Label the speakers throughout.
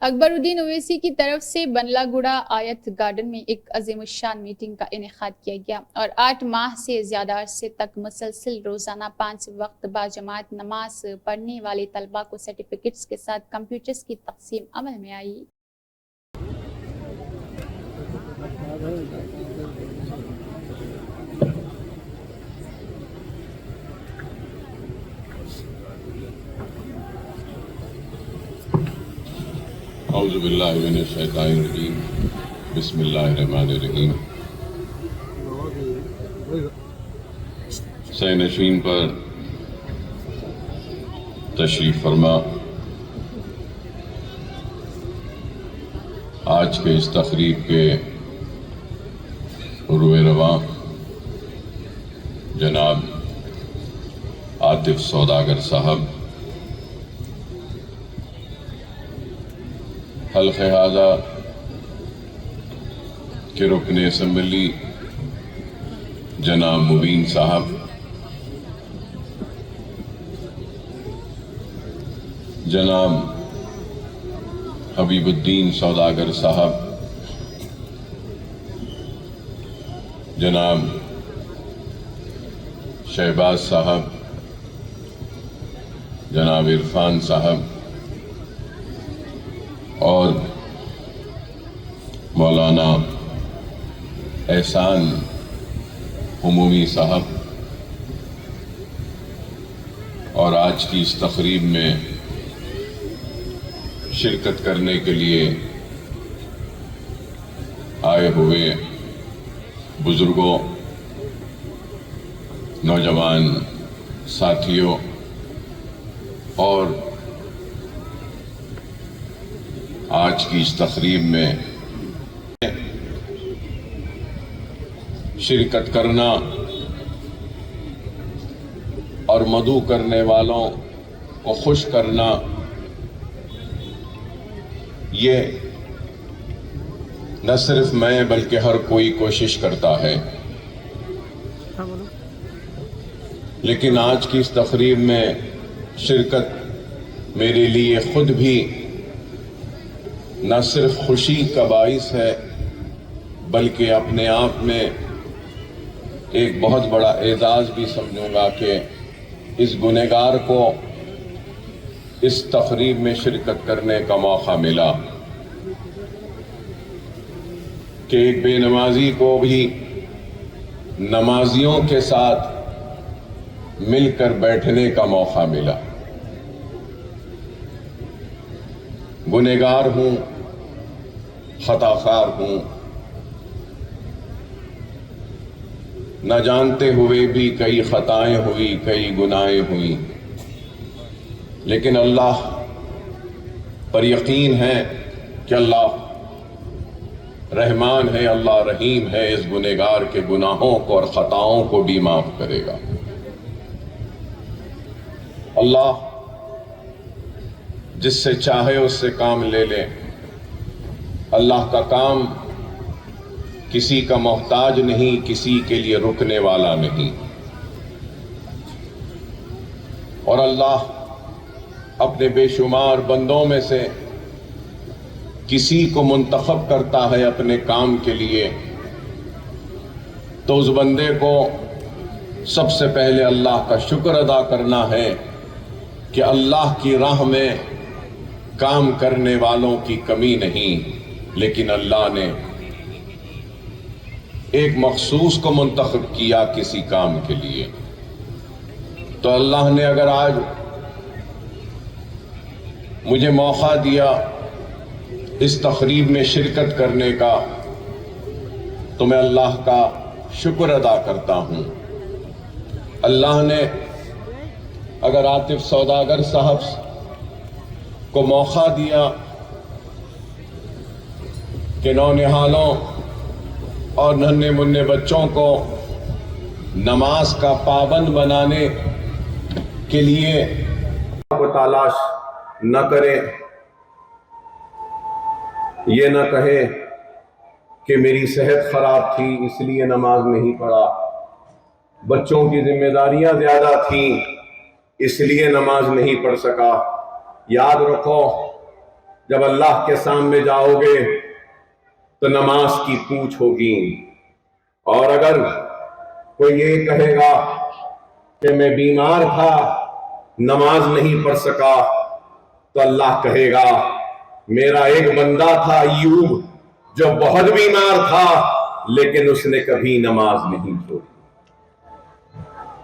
Speaker 1: اکبر الدین اویسی کی طرف سے بنلا گڑا آیت گارڈن میں ایک عظیم الشان میٹنگ کا انعقاد کیا گیا اور 8 ماہ سے زیادہ عرصے تک مسلسل روزانہ 5 وقت باجماعت نماز پڑھنے والے طلباء کو سرٹیفکیٹس کے ساتھ کمپیوٹرز کی تقسیم عمل میں آئی۔
Speaker 2: اعوذ باللہ من الشیطان الرجیم، بسم اللہ الرحمن الرحیم۔ سینشین پر تشریف فرما آج کے اس تقریب کے روئے رواں جناب عاطف سوداگر صاحب، حلقہ اعضا کے رکن اسمبلی جناب مبین صاحب، جناب حبیب الدین سوداگر صاحب، جناب شہباز صاحب، جناب عرفان صاحب اور مولانا احسان عمومی صاحب، اور آج کی اس تقریب میں شرکت کرنے کے لیے آئے ہوئے بزرگوں، نوجوان ساتھیوں اور آج کی اس تقریب میں شرکت کرنا اور مدعو کرنے والوں کو خوش کرنا، یہ نہ صرف میں بلکہ ہر کوئی کوشش کرتا ہے، لیکن آج کی اس تقریب میں شرکت میرے لیے خود بھی نہ صرف خوشی کا باعث ہے بلکہ اپنے آپ میں ایک بہت بڑا اعزاز بھی سمجھوں گا کہ اس گنہگار کو اس تقریب میں شرکت کرنے کا موقع ملا، کہ ایک بے نمازی کو بھی نمازیوں کے ساتھ مل کر بیٹھنے کا موقع ملا۔ گنہگار ہوں، خطا کار ہوں، نہ جانتے ہوئے بھی کئی خطائیں ہوئی، کئی گناہیں ہوئی، لیکن اللہ پر یقین ہے کہ اللہ رحمان ہے، اللہ رحیم ہے، اس گنہگار کے گناہوں کو اور خطاؤں کو بھی معاف کرے گا۔ اللہ جس سے چاہے اس سے کام لے لے، اللہ کا کام کسی کا محتاج نہیں، کسی کے لیے رکنے والا نہیں، اور اللہ اپنے بے شمار بندوں میں سے کسی کو منتخب کرتا ہے اپنے کام کے لیے، تو اس بندے کو سب سے پہلے اللہ کا شکر ادا کرنا ہے کہ اللہ کی راہ میں کام کرنے والوں کی کمی نہیں، لیکن اللہ نے ایک مخصوص کو منتخب کیا کسی کام کے لیے۔ تو اللہ نے اگر آج مجھے موقع دیا اس تقریب میں شرکت کرنے کا تو میں اللہ کا شکر ادا کرتا ہوں۔ اللہ نے اگر عاطف سوداگر صاحب کو موقع دیا کہ نونہالوں اور ننھے منھے بچوں کو نماز کا پابند بنانے کے لیے کو تلاش نہ کرے، یہ نہ کہے کہ میری صحت خراب تھی اس لیے نماز نہیں پڑھا، بچوں کی ذمہ داریاں زیادہ تھیں اس لیے نماز نہیں پڑھ سکا۔ یاد رکھو جب اللہ کے سامنے جاؤ گے تو نماز کی پوچھ ہوگی، اور اگر کوئی یہ کہے گا کہ میں بیمار تھا نماز نہیں پڑھ سکا، تو اللہ کہے گا میرا ایک بندہ تھا ایوب جو بہت بیمار تھا لیکن اس نے کبھی نماز نہیں چھوڑی۔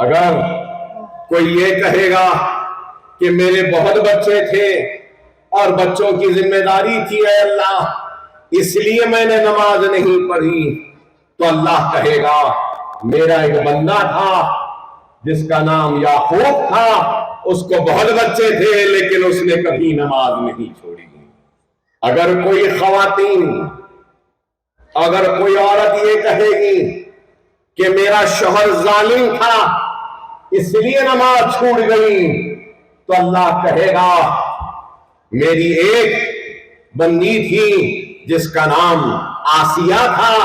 Speaker 2: اگر کوئی یہ کہے گا کہ میرے بہت بچے تھے اور بچوں کی ذمہ داری تھی اے اللہ اس لیے میں نے نماز نہیں پڑھی، تو اللہ کہے گا میرا ایک بندہ تھا جس کا نام یعقوب تھا، اس کو بہت بچے تھے لیکن اس نے کبھی نماز نہیں چھوڑی۔ اگر کوئی خواتین، اگر کوئی عورت یہ کہے گی کہ میرا شوہر ظالم تھا اس لیے نماز چھوٹ گئی، تو اللہ کہے گا میری ایک بندی تھی جس کا نام آسیہ تھا،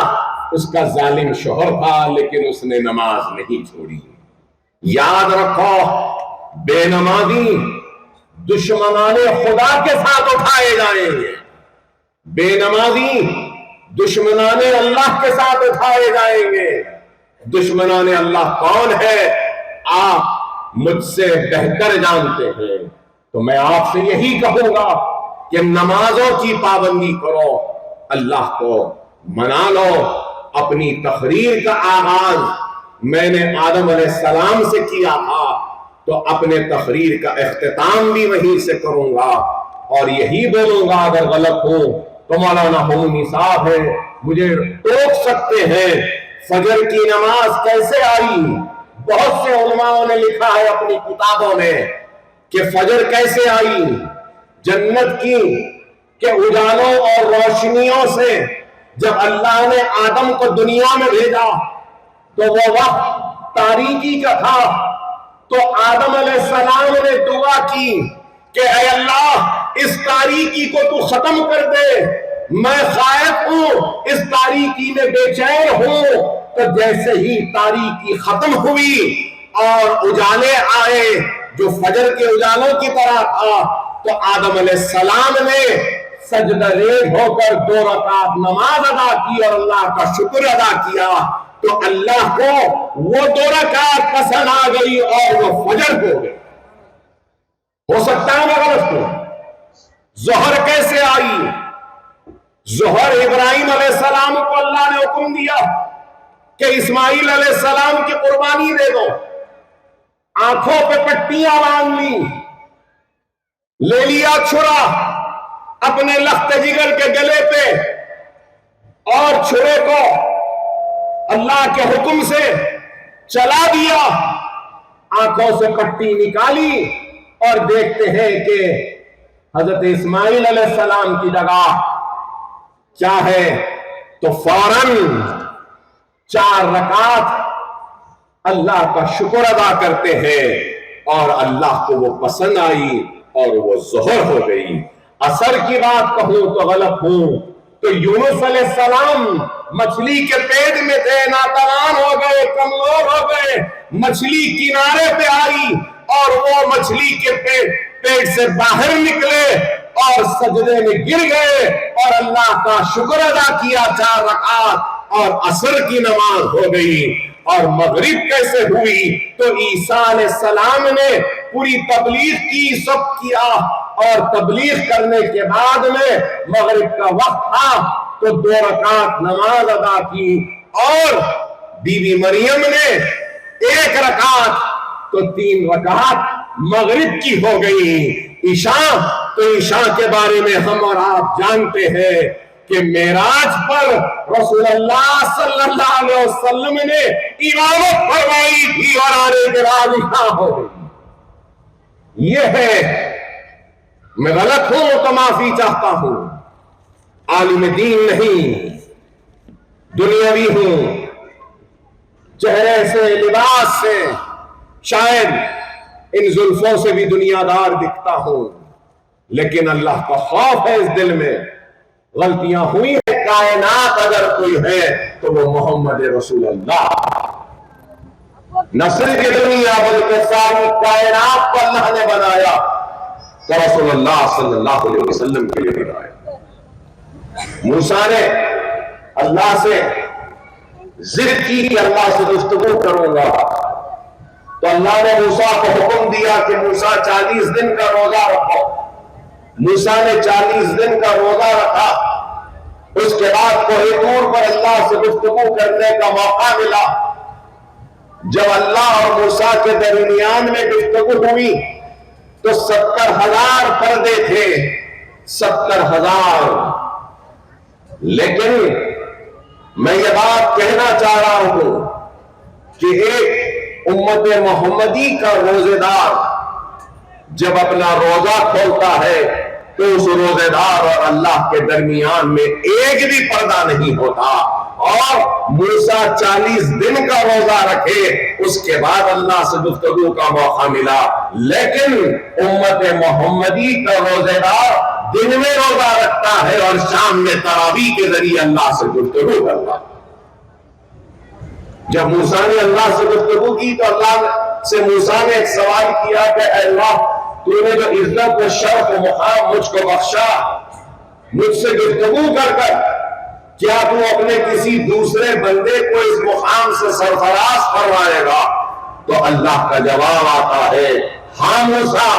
Speaker 2: اس کا ظالم شوہر تھا لیکن اس نے نماز نہیں چھوڑی۔ یاد رکھو بے نمازی دشمنان خدا کے ساتھ اٹھائے جائیں گے، بے نمازی دشمنان اللہ کے ساتھ اٹھائے جائیں گے۔ دشمنان اللہ کون ہے آپ مجھ سے بہتر جانتے ہیں، تو میں آپ سے یہی کہوں گا کہ نمازوں کی پابندی کرو، اللہ کو منا لو۔ اپنی تقریر کا آغاز میں نے آدم علیہ السلام سے کیا تھا، تو اپنے تقریر کا اختتام بھی وہیں سے کروں گا، اور یہی بولوں گا اگر غلط ہوں تو مولانا ہومی صاحب ہے مجھے ٹوک سکتے ہیں۔ فجر کی نماز کیسے آئی؟ بہت سے علماء نے لکھا ہے اپنی کتابوں میں کہ فجر کیسے آئی، جنت کی کہ اجالوں اور روشنیوں سے جب اللہ نے آدم کو دنیا میں بھیجا تو وہ وقت تاریکی کا تھا، تو آدم علیہ السلام نے دعا کی کہ اے اللہ اس تاریکی کو تو ختم کر دے، میں خائف ہوں، اس تاریکی میں بے چین ہوں۔ تو جیسے ہی تاریکی ختم ہوئی اور اجالے آئے جو فجر کے اجالوں کی طرح تھا، تو آدم علیہ السلام نے سجدہ ریز ہو کر 2 رکعت نماز ادا کی اور اللہ کا شکر ادا کیا، تو اللہ کو وہ 2 رکعت پسند آ گئی اور وہ فجر ہو گئی۔ ہو سکتا ہے میں غلط ہوں؟ ظہر کیسے آئی؟ ظہر ابراہیم علیہ السلام کو اللہ نے حکم دیا کہ اسماعیل علیہ السلام کی قربانی دے دو، آنکھوں پہ پٹیاں باندھ لی، لے لیا چھرا اپنے لخت جگر کے گلے پہ، اور چھرے کو اللہ کے حکم سے چلا دیا، آنکھوں سے پٹی نکالی، اور دیکھتے ہیں کہ حضرت اسماعیل علیہ السلام کی جگہ کیا ہے، تو فوراً 4 رکعت اللہ کا شکر ادا کرتے ہیں، اور اللہ کو وہ پسند آئی اور وہ ظہر ہو گئی۔ عصر کی بات کہوں تو غلط ہوں، تو یونس علیہ السلام مچھلی کے پیٹ میں تھے، ناتوان ہو گئے، کمزور ہو گئے، مچھلی کنارے پہ آئی اور وہ مچھلی کے پیٹ سے باہر نکلے اور سجدے میں گر گئے اور اللہ کا شکر ادا کیا 4 رکعت، اور عصر کی نماز ہو گئی۔ اور مغرب کیسے ہوئی؟ تو عیسیٰ علیہ السلام نے پوری تبلیغ کی، سب کیا، اور تبلیغ کرنے کے بعد میں مغرب کا وقت تھا تو 2 رکعت نماز ادا کی، اور بی بی مریم نے 1 رکعت، تو 3 رکعت مغرب کی ہو گئی۔ عشاء، تو عشاء کے بارے میں ہم اور آپ جانتے ہیں کہ معراج پر رسول اللہ صلی اللہ علیہ وسلم نے امامت فرمائی تھی اور آنے کے بعد عشاء ہو گئی۔ یہ ہے، میں غلط ہوں تو معافی چاہتا ہوں، عالم دین نہیں، دنیاوی ہوں، چہرے سے، لباس سے شاید ان زلفوں سے بھی دنیا دار دکھتا ہوں، لیکن اللہ کا خوف ہے اس دل میں۔ غلطیاں ہوئی ہیں، کائنات اگر کوئی ہے تو وہ محمد رسول اللہ، نہ صرف یہ دنیا بلکہ ساری کائنات کو اللہ نے بنایا، تو رسول اللہ صلی اللہ علیہ وسلم کے لیے ہدایت۔ موسیٰ نے اللہ سے ضد کی کہ اللہ سے گفتگو کروں گا، تو اللہ نے موسیٰ کو حکم دیا کہ موسیٰ 40 دن کا روزہ رکھو۔ موسیٰ نے 40 دن کا روزہ رکھا۔ اس کے بعد کوہ طور پر اللہ سے گفتگو کرنے کا موقع ملا۔ جب اللہ اور موسیٰ کے درمیان میں گفتگو ہوئی تو 70,000 پردے تھے، 70,000۔ لیکن میں یہ بات کہنا چاہ رہا ہوں کہ ایک امت محمدی کا روزے دار جب اپنا روزہ کھولتا ہے تو اس روزے دار اور اللہ کے درمیان میں ایک بھی پردہ نہیں ہوتا۔ اور موسیٰ 40 دن کا روزہ رکھے، اس کے بعد اللہ سے گفتگو کا موقع ملا، لیکن امت محمدی کا روزے دار دن میں روزہ رکھتا ہے اور شام میں تراویح کے ذریعے اللہ سے گفتگو کرتا ہے۔ جب موسیٰ نے اللہ سے گفتگو کی تو اللہ سے موسیٰ نے ایک سوال کیا کہ اے اللہ، تو نے جو عزت و شرف و مقام مجھ کو بخشا، مجھ سے گفتگو کر کر، کیا تو اپنے کسی دوسرے بندے کو اس مقام سے سرفراز فرمائے گا؟ تو اللہ کا جواب آتا ہے، ہاں موسیٰ،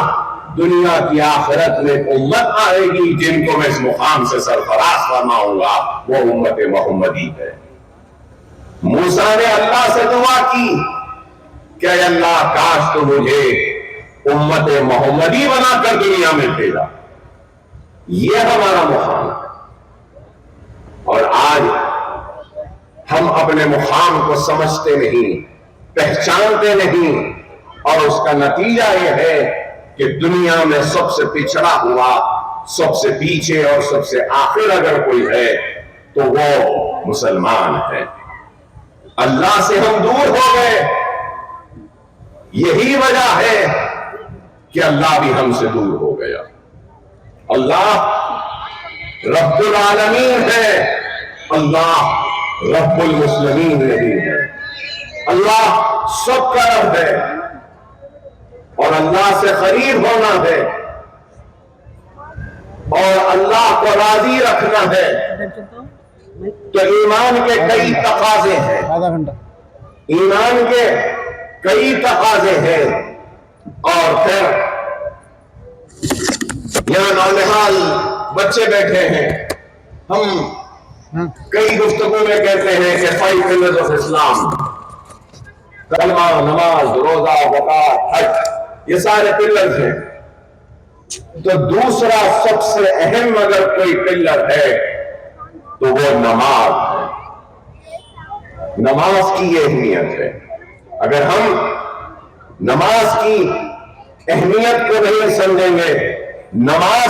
Speaker 2: دنیا کی آخرت میں امت آئے گی جن کو میں اس مقام سے سرفراز فرماؤں گا، وہ امت محمدی ہے۔ موسیٰ نے اللہ سے دعا کی کہ اے اللہ، کاش تو مجھے امت محمدی بنا کر دنیا میں بھیجا۔ یہ ہمارا مقام ہے۔ اور آج ہم اپنے مقام کو سمجھتے نہیں، پہچانتے نہیں، اور اس کا نتیجہ یہ ہے کہ دنیا میں سب سے پچھڑا ہوا، سب سے پیچھے اور سب سے آخر اگر کوئی ہے تو وہ مسلمان ہے۔ اللہ سے ہم دور ہو گئے، یہی وجہ ہے کہ اللہ بھی ہم سے دور ہو گیا۔ اللہ رب العالمین ہے، اللہ رب المسلمین نہیں ہے۔ اللہ سب کا رب ہے اور اللہ سے قریب ہونا ہے اور اللہ کو راضی رکھنا ہے تو ایمان کے کئی تقاضے ہیں، ایمان کے کئی تقاضے ہیں۔ اور پھر یہاں نونہال بچے بیٹھے ہیں، ہم کئی گفتگو میں کہتے ہیں کہ 5 pillars of اسلام، کلمہ، نماز، روزہ، زکوٰۃ، حج، یہ سارے پلرز ہیں۔ تو دوسرا سب سے اہم اگر کوئی پلر ہے تو وہ نماز ہے۔ نماز کی یہ اہمیت ہے۔ اگر ہم نماز کی اہمیت کو نہیں سمجھیں گے، نماز